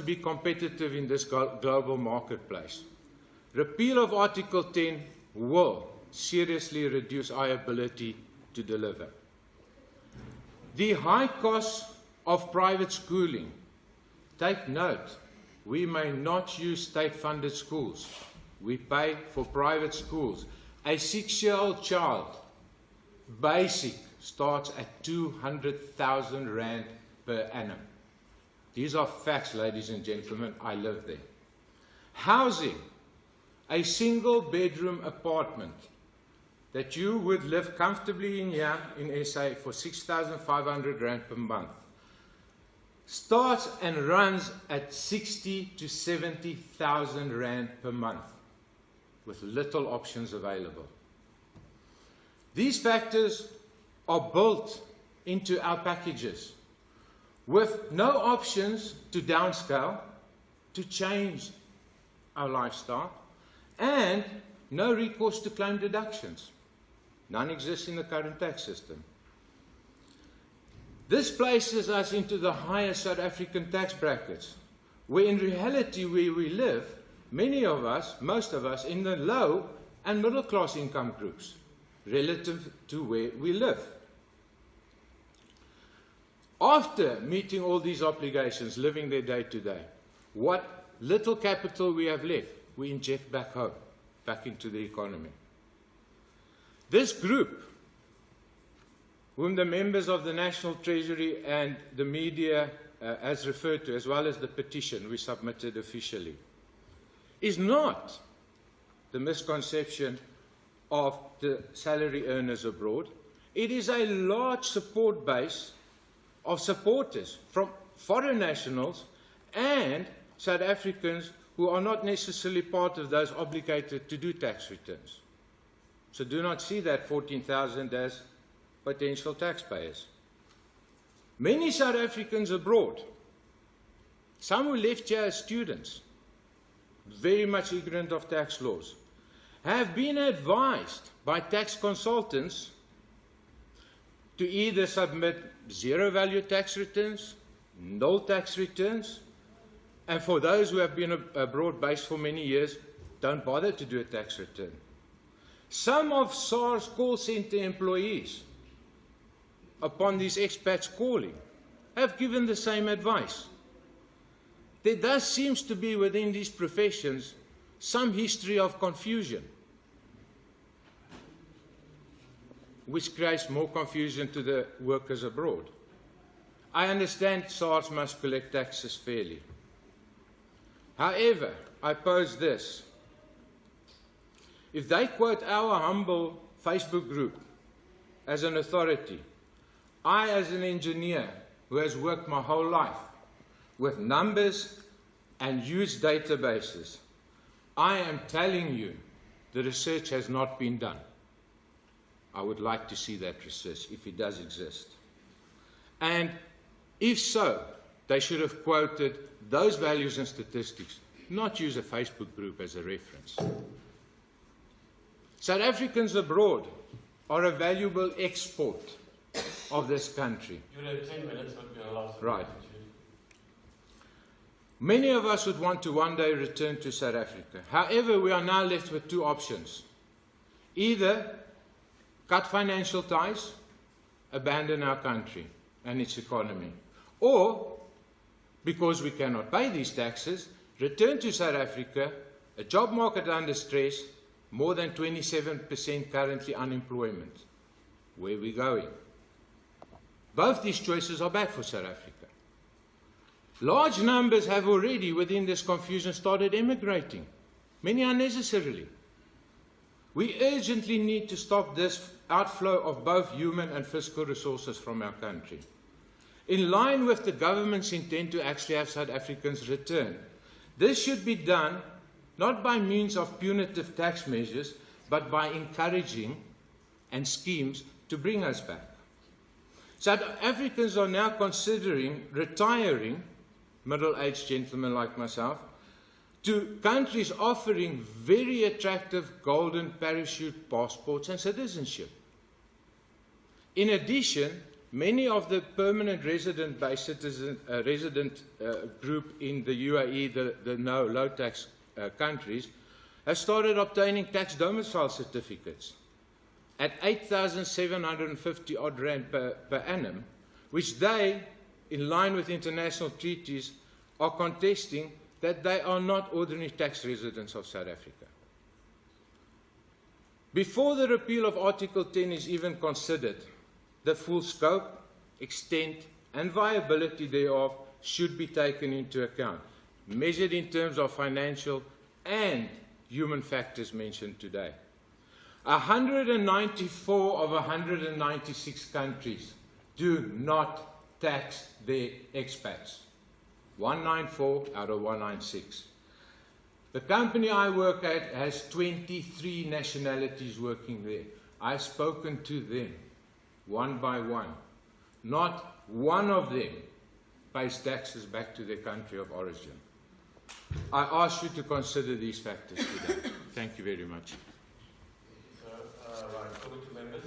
to be competitive in this global marketplace. Repeal of Article 10 will seriously reduce our ability to deliver. The high costs of private schooling. Take note, we may not use state-funded schools. We pay for private schools. A 6-year-old child, basic, starts at 200,000 rand per annum. These are facts, ladies and gentlemen. I live there. Housing. A single bedroom apartment that you would live comfortably in here in SA for 6,500 rand per month starts and runs at 60 to 70,000 rand per month with little options available. These factors are built into our packages with no options to downscale, to change our lifestyle, and no recourse to claim deductions. None exists in the current tax system. This places us into the higher South African tax brackets, where in reality where we live, many of us, most of us, in the low and middle class income groups, relative to where we live. After meeting all these obligations, living their day to day, what little capital we have left, we inject back home, back into the economy. This group, whom the members of the National Treasury and the media has referred to, as well as the petition we submitted officially, is not the misconception of the salary earners abroad. It is a large support base of supporters from foreign nationals and South Africans who are not necessarily part of those obligated to do tax returns. So do not see that 14,000 as potential taxpayers. Many South Africans abroad, some who left here as students, very much ignorant of tax laws, have been advised by tax consultants to either submit zero value tax returns, null tax returns, and for those who have been abroad based for many years, don't bother to do a tax return. Some of SARS call center employees, upon these expats calling, have given the same advice. There does seem to be within these professions some history of confusion, which creates more confusion to the workers abroad. I understand SARS must collect taxes fairly. However, I pose this. If they quote our humble Facebook group as an authority, I, as an engineer who has worked my whole life with numbers and huge databases, I am telling you the research has not been done. I would like to see that research, if it does exist. And if so, they should have quoted those values and statistics, not use a Facebook group as a reference. South Africans abroad are a valuable export of this country. You have 10 minutes, but we are last. Right. Many of us would want to one day return to South Africa. However, we are now left with two options. Either cut financial ties, abandon our country and its economy, or, because we cannot pay these taxes, return to South Africa, a job market under stress, more than 27% currently unemployment. Where are we going? Both these choices are bad for South Africa. Large numbers have already, within this confusion, started emigrating, many unnecessarily. We urgently need to stop this outflow of both human and fiscal resources from our country. In line with the government's intent to actually have South Africans return, this should be done not by means of punitive tax measures, but by encouraging and schemes to bring us back. South Africans are now considering retiring, middle-aged gentlemen like myself, to countries offering very attractive golden parachute passports and citizenship. In addition, Many of the permanent resident-based resident group in the UAE, the low tax countries, have started obtaining tax domicile certificates at 8,750 odd rand per annum, which they, in line with international treaties, are contesting that they are not ordinary tax residents of South Africa. Before the repeal of Article 10 is even considered, the full scope, extent, and viability thereof should be taken into account, measured in terms of financial and human factors mentioned today. 194 of 196 countries do not tax their expats. 194 out of 196. The company I work at has 23 nationalities working there. I've spoken to them one by one. Not one of them pays taxes back to their country of origin. I ask you to consider these factors today. Thank you very much. Right, over to members.